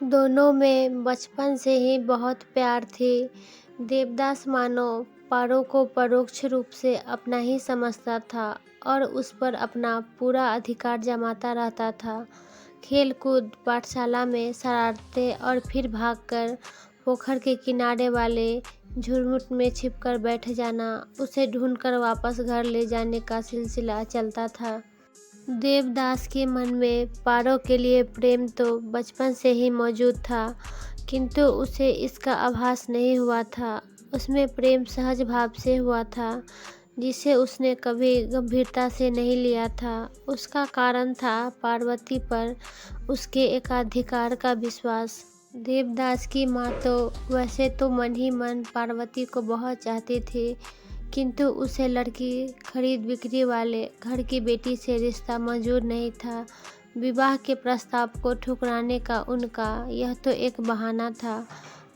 दोनों में बचपन से ही बहुत प्यार थी। देवदास मानो पारो को परोक्ष रूप से अपना ही समझता था और उस पर अपना पूरा अधिकार जमाता रहता था। खेल-कूद, पाठशाला में शरारतें और फिर भागकर पोखर के किनारे वाले झुरमुट में छिपकर बैठ जाना, उसे ढूंढकर वापस घर ले जाने का सिलसिला चलता था। देवदास के मन में पारो के लिए प्रेम तो बचपन से ही मौजूद था, किंतु उसे इसका आभास नहीं हुआ था। उसमें प्रेम सहज भाव से हुआ था, जिसे उसने कभी गंभीरता से नहीं लिया था। उसका कारण था पार्वती पर उसके एकाधिकार का विश्वास। देवदास की माँ तो वैसे तो मन ही मन पार्वती को बहुत चाहती थी, किंतु उसे लड़की खरीद बिक्री वाले घर की बेटी से रिश्ता मंजूर नहीं था। विवाह के प्रस्ताव को ठुकराने का उनका यह तो एक बहाना था।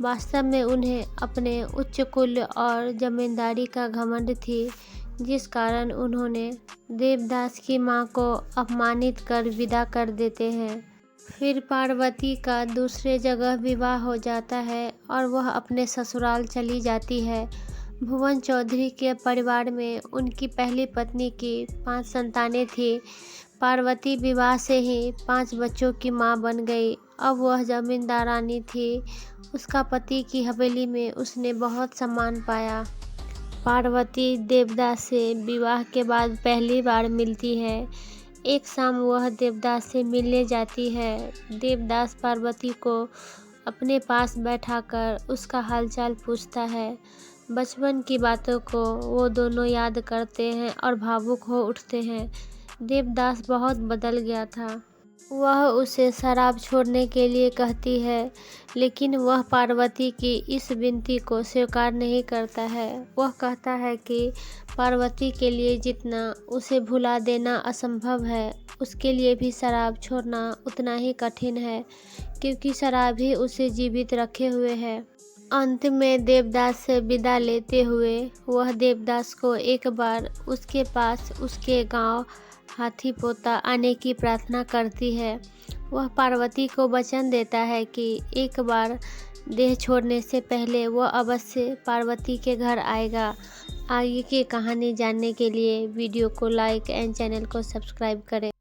वास्तव में उन्हें अपने उच्च कुल और जमींदारी का घमंड थी, जिस कारण उन्होंने देवदास की माँ को अपमानित कर विदा कर देते हैं। फिर पार्वती का दूसरे जगह विवाह हो जाता है और वह अपने ससुराल चली जाती है। भुवन चौधरी के परिवार में उनकी पहली पत्नी की 5 संतानें थीं। पार्वती विवाह से ही 5 बच्चों की मां बन गई। अब वह जमींदारानी थी। उसका पति की हवेली में उसने बहुत सम्मान पाया। पार्वती देवदास से विवाह के बाद पहली बार मिलती है। एक शाम वह देवदास से मिलने जाती है। देवदास पार्वती को अपने पास बैठाकर उसका हालचाल पूछता है। बचपन की बातों को वो दोनों याद करते हैं और भावुक हो उठते हैं। देवदास बहुत बदल गया था। वह उसे शराब छोड़ने के लिए कहती है, लेकिन वह पार्वती की इस विनती को स्वीकार नहीं करता है। वह कहता है कि पार्वती के लिए जितना उसे भुला देना असंभव है, उसके लिए भी शराब छोड़ना उतना ही कठिन है, क्योंकि शराब ही उसे जीवित रखे हुए है। अंत में देवदास से विदा लेते हुए वह देवदास को एक बार उसके पास उसके गांव हाथीपोता आने की प्रार्थना करती है। वह पार्वती को वचन देता है कि एक बार देह छोड़ने से पहले वह अवश्य पार्वती के घर आएगा। आगे की कहानी जानने के लिए वीडियो को लाइक एंड चैनल को सब्सक्राइब करें।